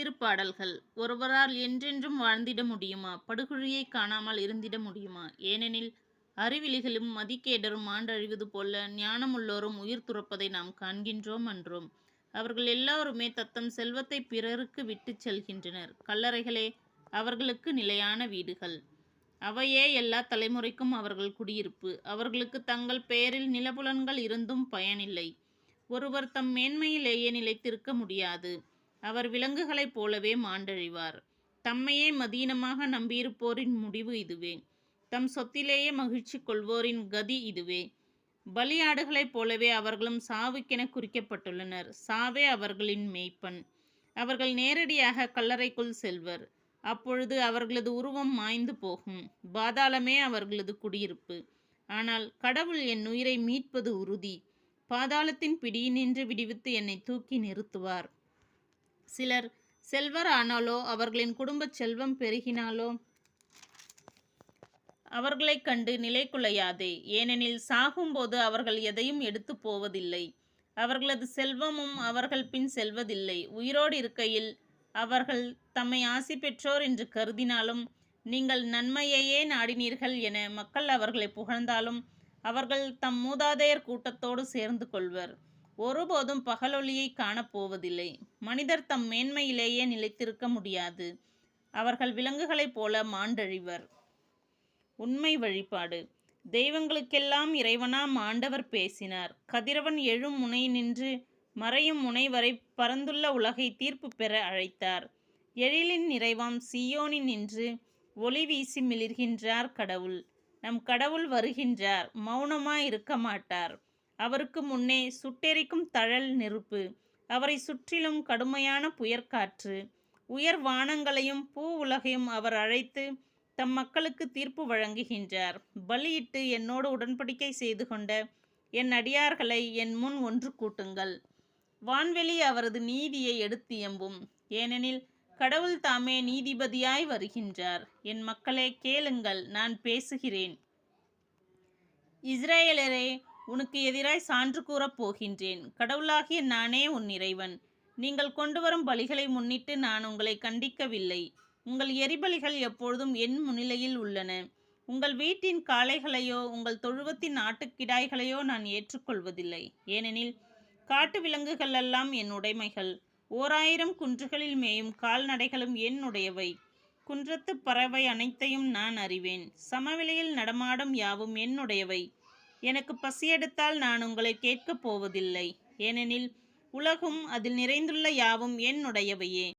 திருப்பாடல்கள். ஒருவரால் என்றென்றும் வாழ்ந்திட முடியுமா? படுகுழியை காணாமல் இருந்திட முடியுமா? ஏனெனில் அறிவிலிகளும் மதிகேடரும் மாண்டழிவது போல ஞானமுள்ளோரும் உயிர் துறப்பதை நாம் காண்கின்றோம் அன்றோம். அவர்கள் எல்லாருமே தத்தம் செல்வத்தை பிறருக்கு விட்டுச் செல்கின்றனர். கல்லறைகளே அவர்களுக்கு நிலையான வீடுகள். அவையே எல்லா தலைமுறைக்கும் அவர்கள் குடியிருப்பு. அவர்களுக்கு தங்கள் பெயரில் நிலபுலன்கள் இருந்தும் பயனில்லை. ஒருவர் தம் மேன்மையிலேயே நிலைத்திருக்க முடியாது. அவர் விலங்குகளைப் போலவே மாண்டழிவார். தம்மையே மதீனமாக நம்பியிருப்போரின் முடிவு இதுவே. தம் சொத்திலேயே மகிழ்ச்சி கொள்வோரின் கதி இதுவே. பலியாடுகளைப் போலவே அவர்களும் சாவுக்கென குறிக்கப்பட்டுள்ளனர். சாவே அவர்களின் மேய்ப்பன். அவர்கள் நேரடியாக கல்லறைக்குள் செல்வர். அப்பொழுது அவர்களது உருவம் மாய்ந்து போகும். பாதாளமே அவர்களது குடியிருப்பு. ஆனால் கடவுள் என் உயிரை மீட்பது உறுதி. பாதாளத்தின் பிடியினின்று விடுவித்து என்னை தூக்கி நிறுத்துவார். சிலர் செல்வர் ஆனாலோ அவர்களின் குடும்ப செல்வம் பெருகினாலோ அவர்களைக் கண்டு நிலை குலையாதே. ஏனெனில் சாகும்போது அவர்கள் எதையும் எடுத்து போவதில்லை. அவர்களது செல்வமும் அவர்கள் பின் செல்வதில்லை. உயிரோடு இருக்கையில் அவர்கள் தம்மை ஆசி பெற்றோர் என்று கருதினாலும், நீங்கள் நன்மையையே நாடினீர்கள் என மக்கள் அவர்களை புகழ்ந்தாலும், அவர்கள் தம் மூதாதையர் கூட்டத்தோடு சேர்ந்து கொள்வர். ஒருபோதும் பகலொளியை காணப்போவதில்லை. மனிதர் தம் மேன்மையிலேயே நிலைத்திருக்க முடியாது. அவர்கள் விலங்குகளைப் போல மாண்டழிவர். உண்மை வழிபாடு. தெய்வங்களுக்கெல்லாம் இறைவனாம் ஆண்டவர் பேசினார். கதிரவன் எழும் முனை நின்று மறையும் முனை வரை பரந்துள்ள உலகை தீர்ப்பு பெற அழைத்தார். எழிலின் நிறைவாம் சீயோனில் நின்று ஒளி வீசி மிளிர்கின்றார் கடவுள். நம் கடவுள் வருகின்றார். மௌனமாய் இருக்க மாட்டார். அவருக்கு முன்னே சுட்டெரிக்கும் தழல் நெருப்பு. அவரை சுற்றிலும் கடுமையான புயற்காற்று. உயர் வானங்களையும் பூ உலகையும் அவர் அழைத்து தம் மக்களுக்கு தீர்ப்பு வழங்குகின்றார். பலியிட்டு என்னோடு உடன்படிக்கை செய்து கொண்ட என் அடியார்களை என் முன் ஒன்று கூட்டுங்கள். வான்வெளி அவரது நீதியை எடுத்தியம்பும். ஏனெனில் கடவுள் தாமே நீதிபதியாய் வருகின்றார். என் மக்களே கேளுங்கள், நான் பேசுகிறேன். இஸ்ரேலரே, உனக்கு எதிராய் சான்று கூறப் போகின்றேன். கடவுளாகிய நானே உன் இறைவன். நீங்கள் கொண்டு வரும் பலிகளை முன்னிட்டு நான் உங்களை கண்டிக்கவில்லை. உங்கள் எரிபலிகள் எப்பொழுதும் என் முன்னிலையில் உள்ளன. உங்கள் வீட்டின் காளைகளையோ உங்கள் தொழுவத்தின் ஆட்டுக்கிடாய்களையோ நான் ஏற்றுக்கொள்வதில்லை. ஏனெனில் காட்டு விலங்குகள் எல்லாம் என் உடைமைகள். 1000 குன்றுகளில் மேயும் கால்நடைகளும் என்னுடையவை. குன்றத்து பறவை அனைத்தையும் நான் அறிவேன். சமவெளியில் நடமாடும் யாவும் என்னுடையவை. எனக்கு பசியெடுத்தால் நான் உங்களை கேட்கப் போவதில்லை. ஏனெனில் உலகும் அதில் நிறைந்துள்ள யாவும் என்னுடையவையே.